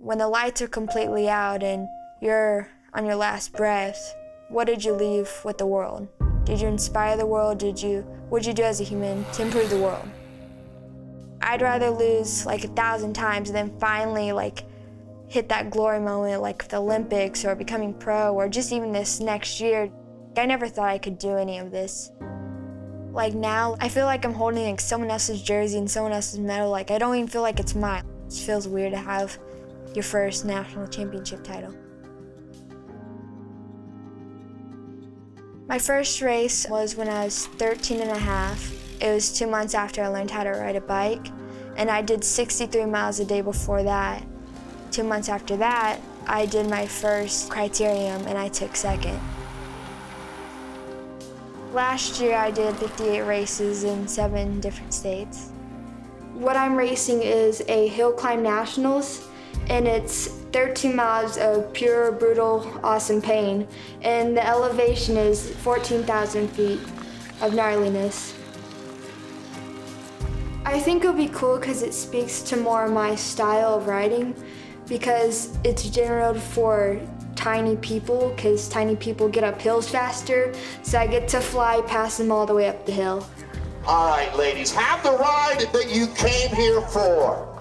When the lights are completely out and you're on your last breath, what did you leave with the world? Did you inspire the world? What'd you do as a human to improve the world? I'd rather lose like 1,000 times and then finally like hit that glory moment like the Olympics or becoming pro or just even this next year. I never thought I could do any of this. Like now, I feel like I'm holding like someone else's jersey and someone else's medal. Like I don't even feel like it's mine. It just feels weird to have your first national championship title. My first race was when I was 13 and a half. It was 2 months after I learned how to ride a bike, and I did 63 miles a day before that. 2 months after that, I did my first criterium and I took second. Last year I did 58 races in 7 different states. What I'm racing is a hill climb nationals, and it's 13 miles of pure, brutal, awesome pain. And the elevation is 14,000 feet of gnarliness. I think it'll be cool because it speaks to more of my style of riding, because it's general for tiny people, because tiny people get up hills faster, so I get to fly past them all the way up the hill. All right, ladies, have the ride that you came here for.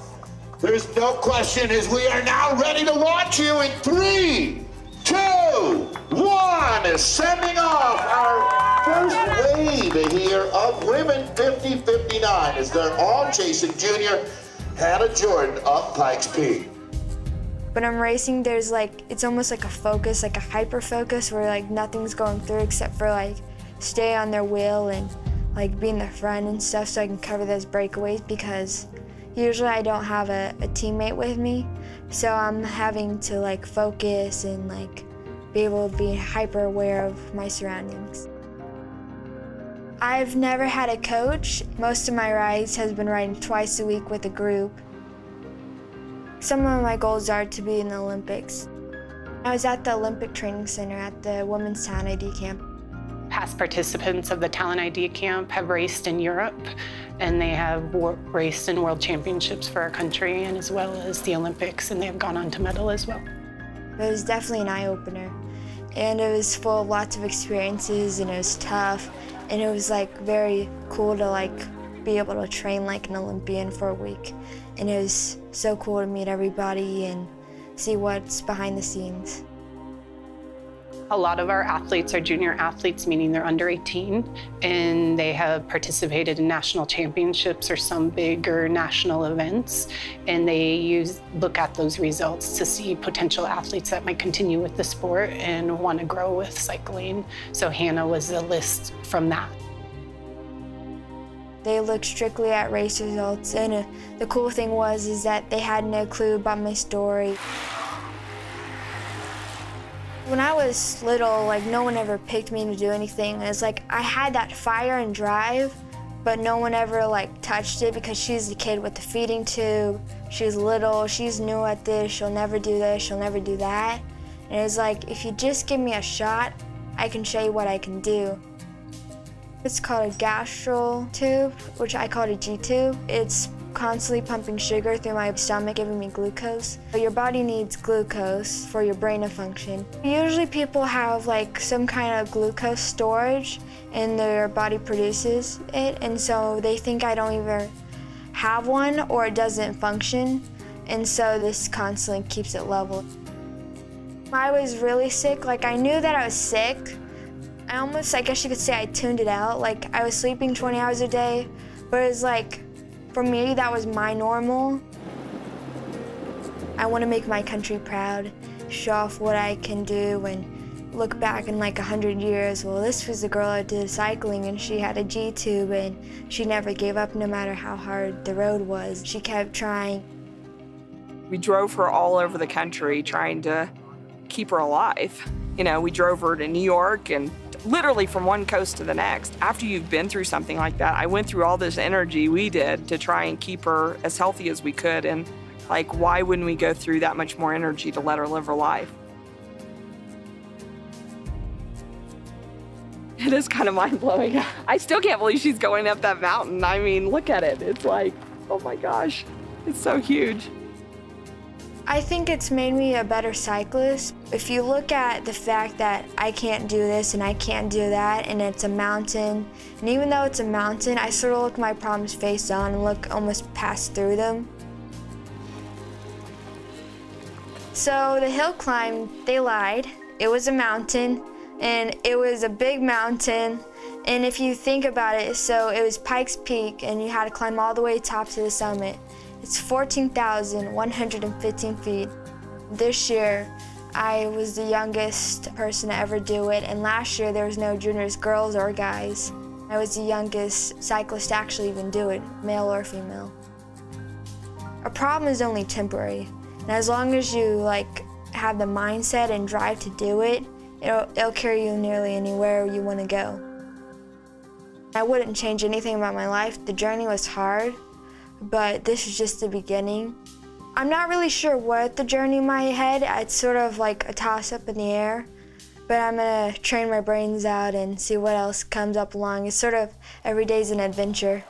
There's no question, as we are now ready to launch you in 3, 2, 1, is sending off our first wave here of women 50-59 as they're all chasing junior Hannah Jordan up Pikes Peak. When I'm racing, there's like, it's almost like a focus, like a hyper focus where like nothing's going through except for like stay on their wheel and like be in the front and stuff so I can cover those breakaways, because usually I don't have a teammate with me. So I'm having to like focus and like be able to be hyper aware of my surroundings. I've never had a coach. Most of my rides has been riding twice a week with a group. Some of my goals are to be in the Olympics. I was at the Olympic Training Center at the Women's Talent ID Camp. Past participants of the Talent ID Camp have raced in Europe, and they have raced in world championships for our country, and as well as the Olympics, and they have gone on to medal as well. It was definitely an eye-opener, and it was full of lots of experiences, and it was tough, and it was like very cool to like be able to train like an Olympian for a week. And it was so cool to meet everybody and see what's behind the scenes. A lot of our athletes are junior athletes, meaning they're under 18, and they have participated in national championships or some bigger national events, and they look at those results to see potential athletes that might continue with the sport and want to grow with cycling. So Hannah was the list from that. They looked strictly at race results, and the cool thing was that they had no clue about my story. When I was little, like no one ever picked me to do anything. It's like I had that fire and drive, but no one ever like touched it because she's the kid with the feeding tube. She's little, she's new at this, she'll never do this, she'll never do that. And it's like, if you just give me a shot, I can show you what I can do. It's called a gastral tube, which I call it a G-tube. It's constantly pumping sugar through my stomach, giving me glucose. Your body needs glucose for your brain to function. Usually people have like some kind of glucose storage and their body produces it, and so they think I don't even have one or it doesn't function, and so this constantly keeps it level. I was really sick, like I knew that I was sick. I almost, I guess you could say I tuned it out. Like I was sleeping 20 hours a day, but it was like, for me, that was my normal. I want to make my country proud, show off what I can do, and look back in like 100 years. Well, this was the girl that did cycling, and she had a G-tube, and she never gave up no matter how hard the road was. She kept trying. We drove her all over the country trying to keep her alive. You know, we drove her to New York and literally from one coast to the next. After you've been through something like that, I went through all this energy we did to try and keep her as healthy as we could, and like, why wouldn't we go through that much more energy to let her live her life? It is kind of mind-blowing. I still can't believe she's going up that mountain. I mean, look at it. It's like, oh my gosh, it's so huge. I think it's made me a better cyclist. If you look at the fact that I can't do this and I can't do that, and it's a mountain, and even though it's a mountain, I sort of look my problems face on and look almost past through them. So the hill climb, they lied. It was a mountain, and it was a big mountain. And if you think about it, so it was Pikes Peak, and you had to climb all the way top to the summit. It's 14,115 feet. This year, I was the youngest person to ever do it, and last year there was no juniors, girls or guys. I was the youngest cyclist to actually even do it, male or female. A problem is only temporary, and as long as you have the mindset and drive to do it, it'll carry you nearly anywhere you want to go. I wouldn't change anything about my life. The journey was hard, but this is just the beginning. I'm not really sure what the journey might head. It's sort of like a toss-up in the air, but I'm gonna train my brains out and see what else comes up along. It's sort of every day's an adventure.